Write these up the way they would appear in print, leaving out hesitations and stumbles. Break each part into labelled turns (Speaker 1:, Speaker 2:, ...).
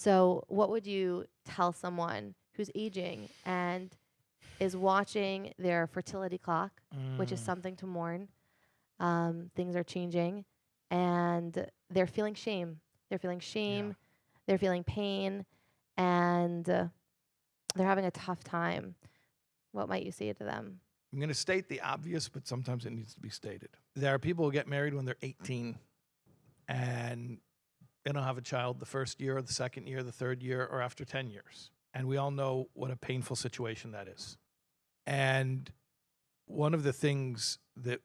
Speaker 1: So what would you tell someone who's aging and is watching their fertility clock, which is something to mourn? Things are changing, and they're feeling shame. They're feeling shame. They're feeling pain, and they're having a tough time. What might you say to them?
Speaker 2: I'm going to state the obvious, but sometimes it needs to be stated. There are people who get married when they're 18 and they don't have a child the first year or the second year, the third year, or after 10 years. And we all know what a painful situation that is. And one of the things that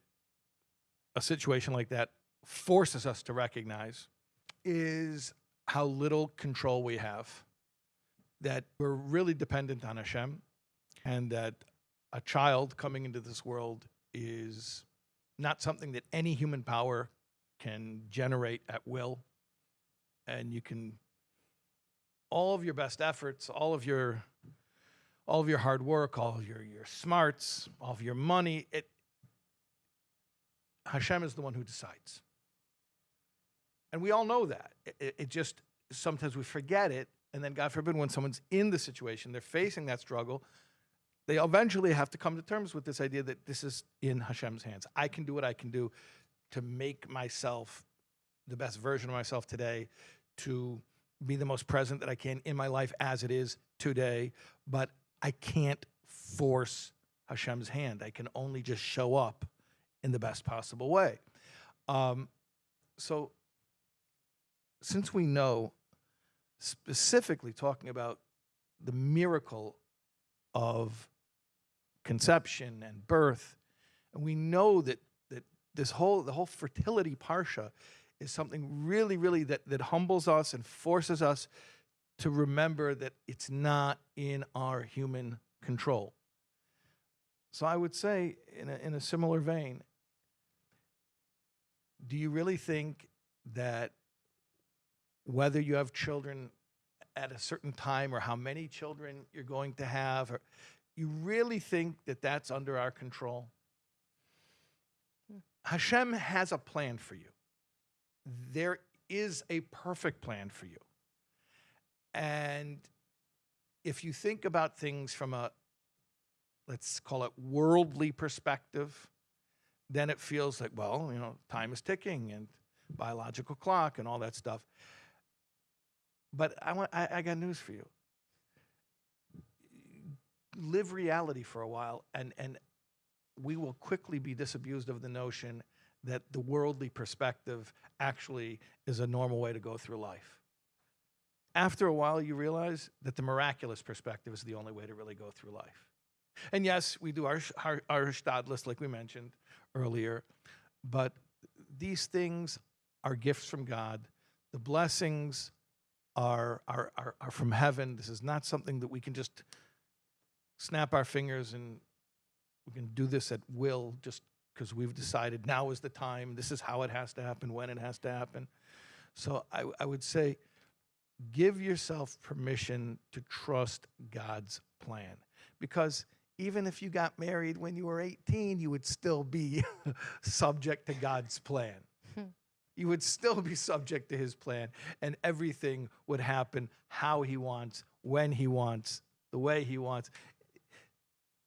Speaker 2: a situation like that forces us to recognize is how little control we have, that we're really dependent on Hashem, and that a child coming into this world is not something that any human power can generate at will. And you can, all of your best efforts, all of your hard work, all of your smarts, all of your money, Hashem is the one who decides. And we all know that. It just, sometimes we forget it, and then God forbid when someone's in the situation, they're facing that struggle, they eventually have to come to terms with this idea that this is in Hashem's hands. I can do what I can do to make myself the best version of myself today, to be the most present that I can in my life as it is today, but I can't force Hashem's hand. I can only just show up in the best possible way. So since we know, specifically talking about the miracle of conception and birth, and we know that the whole fertility parsha is something really, really that humbles us and forces us to remember that it's not in our human control. So I would say, in a similar vein, do you really think that whether you have children at a certain time or how many children you're going to have, or you really think that that's under our control? Hashem has a plan for you. There is a perfect plan for you. And if you think about things from a, let's call it, worldly perspective, then it feels like, well, time is ticking and biological clock and all that stuff. But I got news for you. Live reality for a while, and we will quickly be disabused of the notion that the worldly perspective actually is a normal way to go through life. After a while, you realize that the miraculous perspective is the only way to really go through life. And yes, we do our shtadlis, like we mentioned earlier, but these things are gifts from God. The blessings are from heaven. This is not something that we can just snap our fingers and we can do this at will just because we've decided now is the time, this is how it has to happen, when it has to happen. So I would say, give yourself permission to trust God's plan. Because even if you got married when you were 18, you would still be subject to God's plan. You would still be subject to his plan, and everything would happen how he wants, when he wants, the way he wants.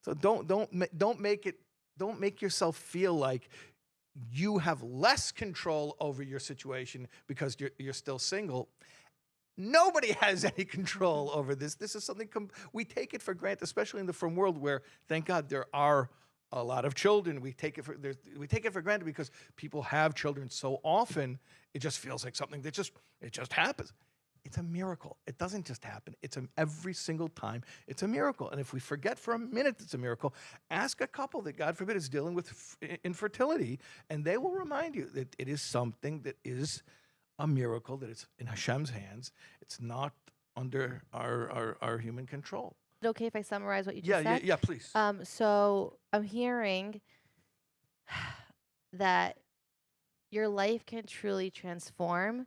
Speaker 2: So don't make yourself feel like you have less control over your situation because you're still single. Nobody has any control over this. This is something we take it for granted, especially in the frum world where, thank God, there are a lot of children. We take it for granted because people have children so often. It just feels like something that it just happens. It's a miracle. It doesn't just happen. Every single time it's a miracle. And if we forget for a minute it's a miracle, ask a couple that, God forbid, is dealing with infertility, and they will remind you that it is something that is a miracle, that it's in Hashem's hands. It's not under our human control.
Speaker 1: Is it okay if I summarize what you just said?
Speaker 2: Yeah, please.
Speaker 1: So I'm hearing that your life can truly transform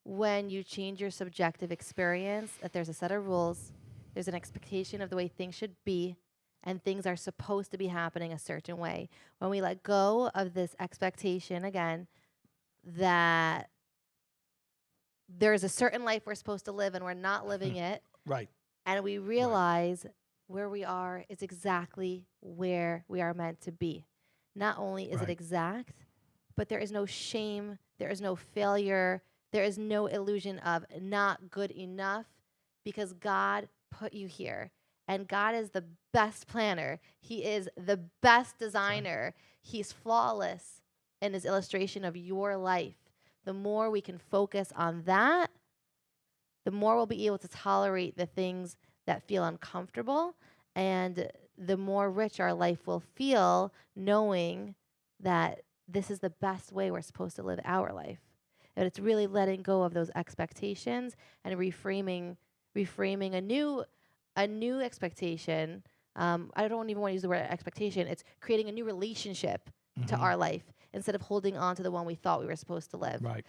Speaker 1: when you change your subjective experience, that there's a set of rules, there's an expectation of the way things should be, and things are supposed to be happening a certain way. When we let go of this expectation, again, that there's a certain life we're supposed to live and we're not living it.
Speaker 2: Right.
Speaker 1: And we realize where we are is exactly where we are meant to be. Not only is it exact, but there is no shame, there is no failure, there is no illusion of not good enough, because God put you here. And God is the best planner. He is the best designer. He's flawless in his illustration of your life. The more we can focus on that, the more we'll be able to tolerate the things that feel uncomfortable, and the more rich our life will feel, knowing that this is the best way we're supposed to live our life. And it's really letting go of those expectations and reframing a new expectation. I don't even want to use the word expectation. It's creating a new relationship to our life instead of holding on to the one we thought we were supposed to live.
Speaker 2: Right.